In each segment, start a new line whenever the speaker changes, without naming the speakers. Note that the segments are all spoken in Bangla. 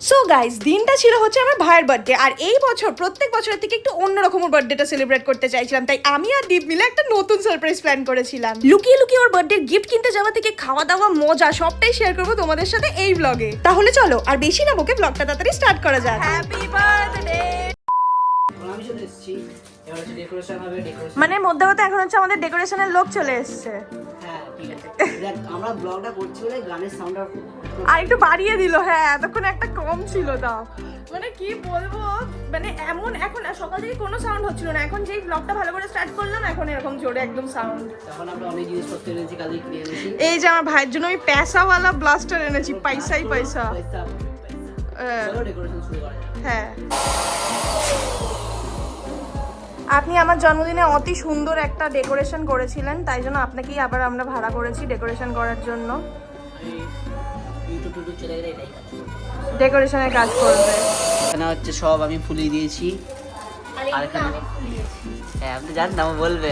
সো গাইস, দিনটা ছিল হচ্ছে আমার ভাইয়ের বার্থডে, আর এই বছর প্রত্যেক বছরের থেকে একটু অন্যরকম ওর বার্থডেটা সেলিব্রেট করতে চাইছিলাম। তাই আমি আর দীপ মিলে একটা নতুন সারপ্রাইজ প্ল্যান করেছিলাম। লুকিয়ে লুকিয়ে ওর বার্থডে গিফট কিনতে যাওয়া থেকে খাওয়া দাওয়া মজা সবটাই শেয়ার করবো তোমাদের সাথে এই ব্লগে। তাহলে চলো আর বেশি না বকে ব্লগটা তাড়াতাড়ি স্টার্ট করা যাক। Happy birthday. মানে মধ্যে মধ্যে এখন হচ্ছে আমাদের ডেকোরেশনের লোক চলে এসেছে।
হ্যাঁ ঠিক আছে, দেখ আমরা ব্লগটা করছি বলে গানের সাউন্ডটা
আর একটু বাড়িয়ে দিল। হ্যাঁ, এতক্ষণ একটা কম ছিল দাও। মানে কি বলবো, মানে এমন এখন সকাল থেকে কোনো সাউন্ড হচ্ছিল না, এখন যেই ব্লগটা ভালো করে স্টার্ট করলাম এখন এরকম জোরে একদম সাউন্ড।
তখন আমরা অনেক জিনিসপত্র এনেছি, কালকে কিনে এনেছি।
এই যে আমার ভাইয়ের জন্য আমি পয়সাওয়ালা ব্লাস্টার এনেছি, পয়সাই পয়সা।
চলো ডেকোরেশন শুরু করা যাক।
হ্যাঁ, আপনি আমার জন্মদিনে অতি সুন্দর একটা ডেকোরেশন করেছিলেন, তাই জন্য আপনাকেই আবার আমরা ভাড়া করেছি ডেকোরেশন করার জন্য।
ইউটিউব চলে গেলে এটাই কাজ
ডেকোরেশনের কাজ করবে।
এখানে হচ্ছে সব আমি ফুলিয়ে দিয়েছি। আর এখানে হ্যাঁ আমি তো জানতাম বলবে,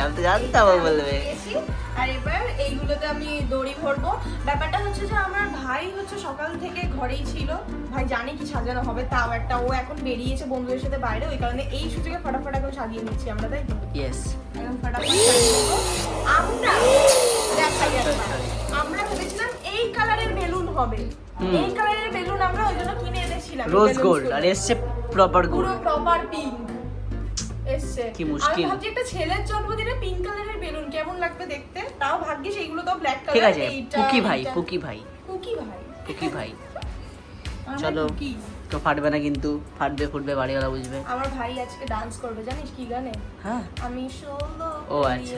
আর এবার এইগুলোতে আমি দড়ি ভরবো। ব্যাপারটা হচ্ছে যে আমার ভাই হচ্ছে সকাল থেকে ঘরেই ছিল, ভাই জানে কি সাজানো হবে, তাও একটা ও এখন বেরিয়েছে বন্ধুদের সাথে বাইরে, ওই কারণে এই সুযোগে ফটাফট এখন সাজিয়ে নিচ্ছি আমরা, তাই তো?
ইয়েস।
এখন ফটাফট সাজিয়ে নেবো। আমরা দেখাই আমরা ভেবেছিলাম এই কালারের বেলুন হবে, এই কালারের বেলুন আমরা ওই জন্য কিনে এনেছিলাম
রোজ গোল্ড, আর এসছে প্রপার গোল্ড,
পুরো প্রপার পিঙ্ক এসছে।
কি মুশকিল।
আমি ভাবছি একটা ছেলের জন্মদিনে পিঙ্ক কালারের বেলুন কেমন লাগবে দেখতে, তাও ভাগ্যিস এইগুলো তো ব্ল্যাক কালার।
ঠিক আছে, পুকি ভাই চলো তো ফাটবে না, কিন্তু ফুটবে বাড়িওয়ালা বুঝবে।
আমার ভাই আজকে ডান্স করবে, জানিস কি গানে?
হ্যাঁ
আমি ষোলো।
ও আচ্ছা।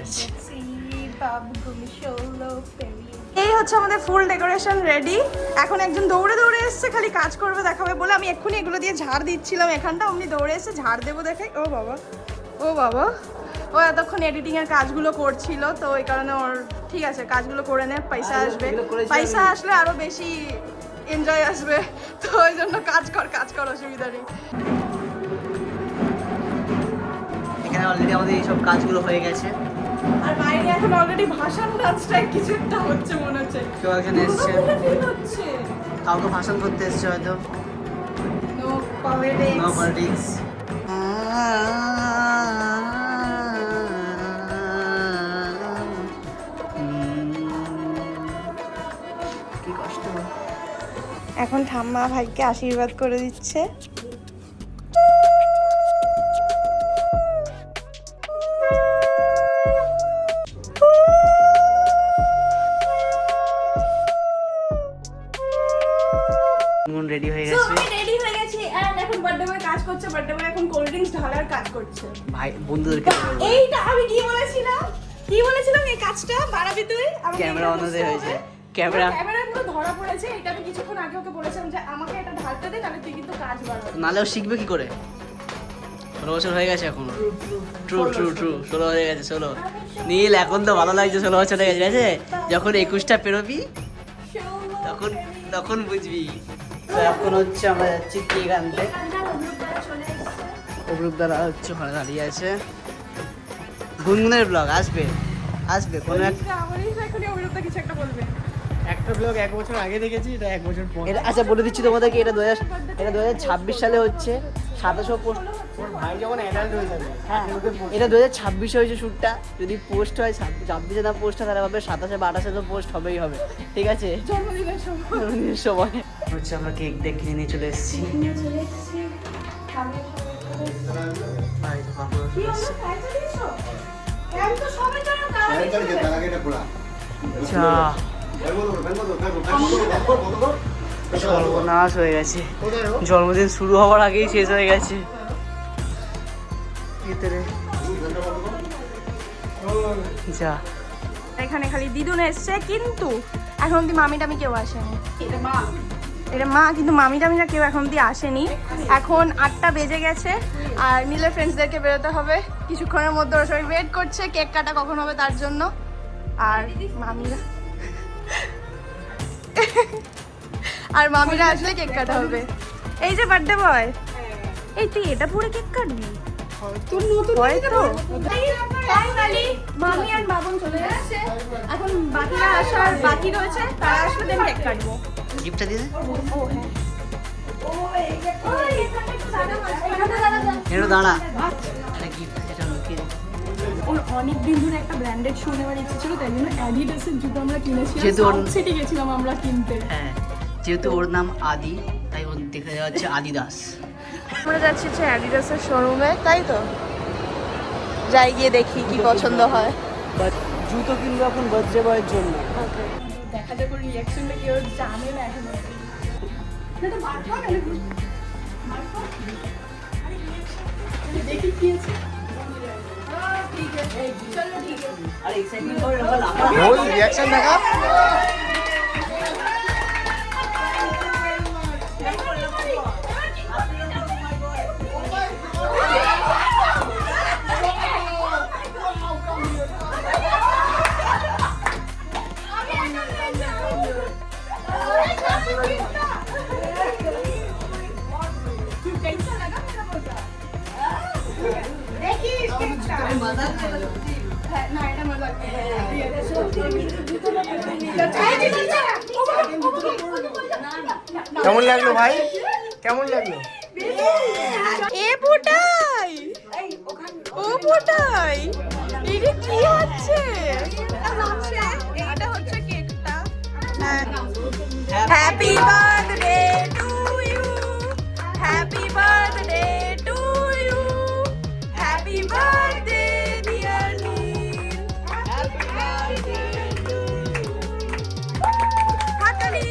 এই হচ্ছে আমাদের ফুল ডেকোরেশন রেডি। এখন একজন দৌড়ে দৌড়ে এসেছে খালি কাজ করবে দেখাবে বলে, আমি এক্ষুনি এগুলো দিয়ে ঝাড় দিচ্ছিলাম এখানটা, অমনি দৌড়ে এসে ঝাড় দেবো দেখে। ও বাবা ও এতক্ষণ এডিটিং এর কাজগুলো করছিল, তো ওই কারণে ওর ঠিক আছে কাজগুলো করে নে, পয়সা আসবে, পয়সা আসলে আরো বেশি এনজয় আসবে, তো ওই জন্য কাজ কর, অসুবিধা নেই।
এখানে অলরেডি আমাদের এই সব কাজগুলো হয়ে গেছে,
আর বাইরে এখন অলরেডি ভাষণ নাচটাই কিছু একটা হচ্ছে মনে হচ্ছে।
কেউ একজন এসছে,
হচ্ছে
কাউকে ভাষণ করতে এসছে হয়তো।
No politics.
কি কষ্ট।
এখন ঠাম্মা ভাইকে আশীর্বাদ করে দিচ্ছে।
রেডি হয়ে গেছে,
রেডি হয়ে গেছি, এন্ড এখন বার্থডে বয় কাজ করছে, বার্থডে বয় এখন কোল্ড ড্রিঙ্কস ঢালার কাজ করছে।
ভাই বন্ধুদেরকে
এইটা আমি কি বলেছিলাম এই কাজটা বাড়াবি তুই।
ক্যামেরা অন হয়েছে,
ক্যামেরা পুরো ধরা পড়েছে। এটা আমি কিছুক্ষণ আগে ওকে বলেছিলাম যে আমাকে এটা ঢালতে দে, তাহলে তুই কিন্তু কাজ বাড়াবি,
নালেও শিখবে কি করে। 16 বছর হয়ে গেছে এখন। ট্রু 16 হয়ে গেছে, 16 নীল। এখন তো ভালো লাগছে, 16 বছর হয়ে গেছে, যখন 21টা পেরোবি তখন বুঝবি। তো এখন হচ্ছে আমরা যাচ্ছি কেক আনতে, অপরূপ দ্বারা হচ্ছে ওখানে দাঁড়িয়ে আছে। গুনগুনের ব্লগ আসবে কোনো
কিছু একটা বলবে।
একটা ব্লগ 1 বছর আগে দেখেছি, এটা 1 বছর পর।
এটা আচ্ছা বলে দিচ্ছি তোমাদেরকে, এটা 2026 সালে হচ্ছে 2700 পোস্ট।
ওর ভাই যখন অ্যাডাল্ট হয়ে যাবে,
হ্যাঁ এটা 2026 হয়েছে শ্যুটটা। যদি পোস্ট হয় 26-এ না পোস্ট হয় তাহলে ভাবে 27 বা 28-এ তো পোস্ট হবেই হবে, ঠিক আছে? জন্মদিনের সময় হচ্ছে আমরা কেক দেখে নিয়ে চলে এসেছি। সর্বনাশ হয়ে গেছে, জন্মদিন শুরু হওয়ার আগেই শেষ হয়ে গেছে। ভিতরে যা,
এখানে খালি দিদুন এসছে, কিন্তু এখন অব্দি মামি টামি কেউ আসেনি। এটা মা, কিন্তু মামি টামিরা কেউ এখন অব্দি আসেনি। এখন 8টা বেজে গেছে, আর নীলের ফ্রেন্ডসদেরকে বেরোতে হবে কিছুক্ষণের মধ্যে, ওরা সবাই ওয়েট করছে কেক কাটা কখন হবে তার জন্য। আর মামিরা আসলে কেক কাটা হবে। এই যে বার্থডে বয়, এই তুই এটা পরে কেক কাটবি? তোর নতুন হয়তো ফাইনালি মামি আর বাবন চলে যাচ্ছে, এখন বাকিরা আসার বাকি রয়েছে, তারা আসলে দেন কেক কাটবো।
গিফটটা দিয়ে দে।
ও হ্যাঁ, ও
এটা দাঁড়া, একটা গিফট এটা লুকিয়ে দে।
ওর অনেক দিন ধরে একটা ব্র্যান্ডেড শু নেওয়ার ইচ্ছে ছিল, তাই জন্য অ্যাডিডাসের জুতো আমরা কিনেছিলাম।
যেহেতু ওর-
সাউথ সিটি গেছিলাম আমরা কিনতে।
হ্যাঁ, যেহেতু ওর নাম আদি তাই ওর দেখা যাচ্ছে আদিদাস।
আমরা যাচ্ছি হচ্ছে অ্যাডিডাসের শোরুমে, তাই তো যাই গিয়ে দেখি কি পছন্দ হয়।
জুতো কিনবো এখন বার্থডে বয়ের জন্য।
দেখা যাক ওর রিয়াকশনটা কি, ওর জানে না এখন। দেখি কি আছে। ঠিক আছে, চলো ঠিক আছে।
আর এক্সাইটমেন্ট করে বল
ওই রিঅ্যাকশন দেখা। কেমন লাগলো ভাই, কেমন লাগলো?
এ পুটাই, ও পুটাই, এটা কি হচ্ছে? এটা হচ্ছে কেকটা। Happy birthday to you, happy birthday to you, happy birthday dear Neel, happy birthday to you. হাতালি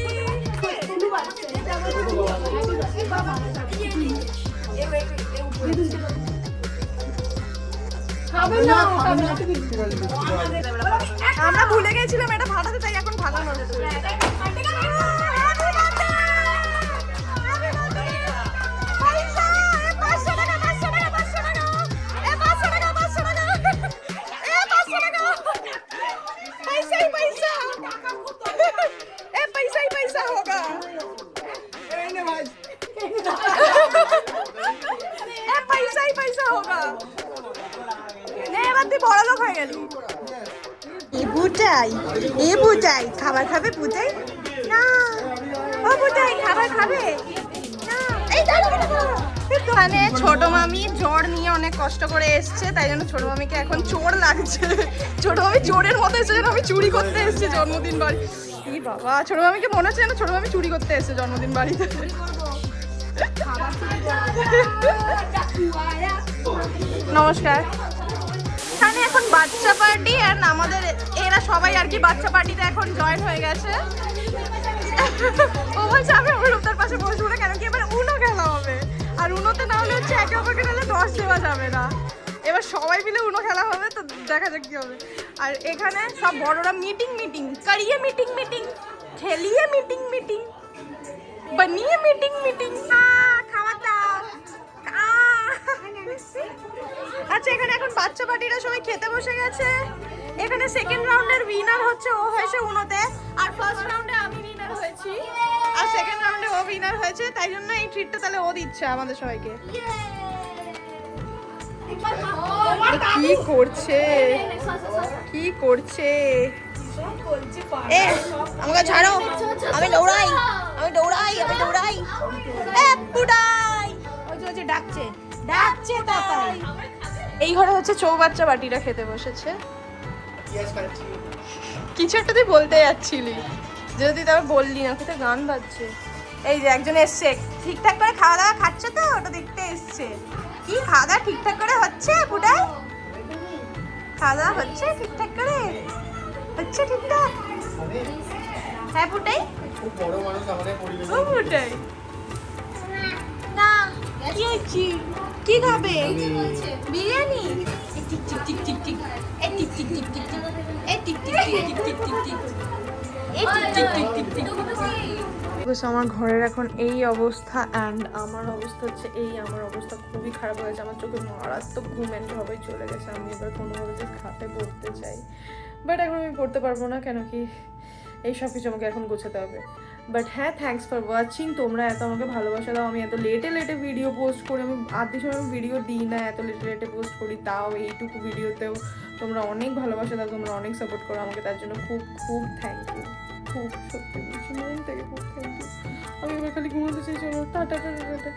আমরা ভুলে গেছিলাম এটা ফাটাতে, তাই এখন ফাটানো হচ্ছে। বড় লোক হয়ে গেলি। এ বুটাই, এ বুটাই খাবার খাবে? বুটাই না, ও বুটাই খাবার খাবে না। এই এখানে ছোট মামি জ্বর নিয়ে অনেক কষ্ট করে এসছে, তাই জন্য ছোট মামিকে এখন চোর লাগছে। ছোট মামি চোরের মতো এসে যেন আমি চুরি করতে এসেছি জন্মদিন বাড়ি। এই বাবা, ছোট মামিকে মনে হচ্ছে যেন ছোট মামি চুরি করতে এসেছে জন্মদিন বাড়িতে। নমস্কার। এখানে এখন বাচ্চা পার্টি, আর আমাদের এরা সবাই আর কি বাচ্চা পার্টিতে এখন জয়েন হয়ে গেছে। ও বলছে আমি অরূপদার পাশে বসবো না, কেন কি এবার উনো খেলা হবে, আর উনোতে না হলে হচ্ছে একে অপরকে নাহলে দশ দেওয়া যাবে না। এবার সবাই মিলে উনো খেলা হবে, তো দেখা যাক কি হবে। আর এখানে সব বড়রা মিটিং মিটিং করিয়ে, মিটিং মিটিং খেলিয়ে, মিটিং মিটিং বানিয়ে, মিটিং মিটিং খাওয়া দাও। আচ্ছা, এখানে এখন বাচ্চা পার্টিরা সবাই খেতে বসে গেছে। এখানে সেকেন্ড রাউন্ডের উইনার হচ্ছে ও হয়েছে উনোতে, আর ফার্স্ট রাউন্ডে আমি উইনার হয়েছি, আর সেকেন্ড রাউন্ডে ও উইনার হয়েছে, তাই জন্য এই ট্রিটটা তাহলে ও দিচ্ছে আমাদের সবাইকে। কি করছে, কি করছে? এ আমাকে ছাড়ো, আমি দৌড়াই, আমি দৌড়াই, আমি দৌড়াই। এ পুডাই, ওই যে ডাকছে, ডাকছে তাই। এই ঘরে হচ্ছে চৌবাচ্চা বাটিরা খেতে বসেছে। কিছু একটা তুই বলতে যাচ্ছিলি, যদি তারপর বললি না, কোথায় গান বাজছে। এই যে একজন এসছে, ঠিকঠাক করে খাওয়া দাওয়া খাচ্ছে তো, ওটা দেখতে এসছে। কি খাওয়া দাওয়া ঠিকঠাক করে হচ্ছে পুটাই? খাওয়া দাওয়া হচ্ছে ঠিকঠাক করে? হচ্ছে ঠিকঠাক? হ্যাঁ পুটাই,
খুব বড় মানুষ আমাদের পরিবেশে।
ও পুটাই না, কি হচ্ছে? কি খাবে? বিরিয়ানি? টিক টিক টিক টিক টিক, এ টিক টিক টিক টিক টিক, এ টিক টিক টিক টিক টিক টিক টিক, এ টিক টিক টিক টিক টিক। আমার ঘরের এখন এই অবস্থা, অ্যান্ড আমার অবস্থা হচ্ছে এই, আমার অবস্থা খুবই খারাপ হয়েছে। আমার চোখে মারাত্মক ঘুম সবাই চলে গেছে। আমি এবার কোনোভাবে যে খাটে পড়তে চাই, বাট এখন আমি পড়তে পারবো না, কেন কি এই সব কিছু আমাকে এখন গোছাতে হবে। বাট হ্যাঁ, থ্যাঙ্কস ফর ওয়াচিং। তোমরা এত আমাকে ভালোবাসা দাও। আমি এত লেটে লেটে ভিডিও পোস্ট করি, আমি আধি সময় ভিডিও দিই না, এত লেটে লেটে পোস্ট করি, তাও এইটুকু ভিডিওতেও তোমরা অনেক ভালোবাসা দাও, তোমরা অনেক সাপোর্ট করো আমাকে, তার জন্য খুব খুব থ্যাংক ইউ, খুব সত্যি বলছি মন থেকে খুব থ্যাংক ইউ। আমি এবার খালি ঘুমোতে চাই, চলো টাটা টাটা টাটা।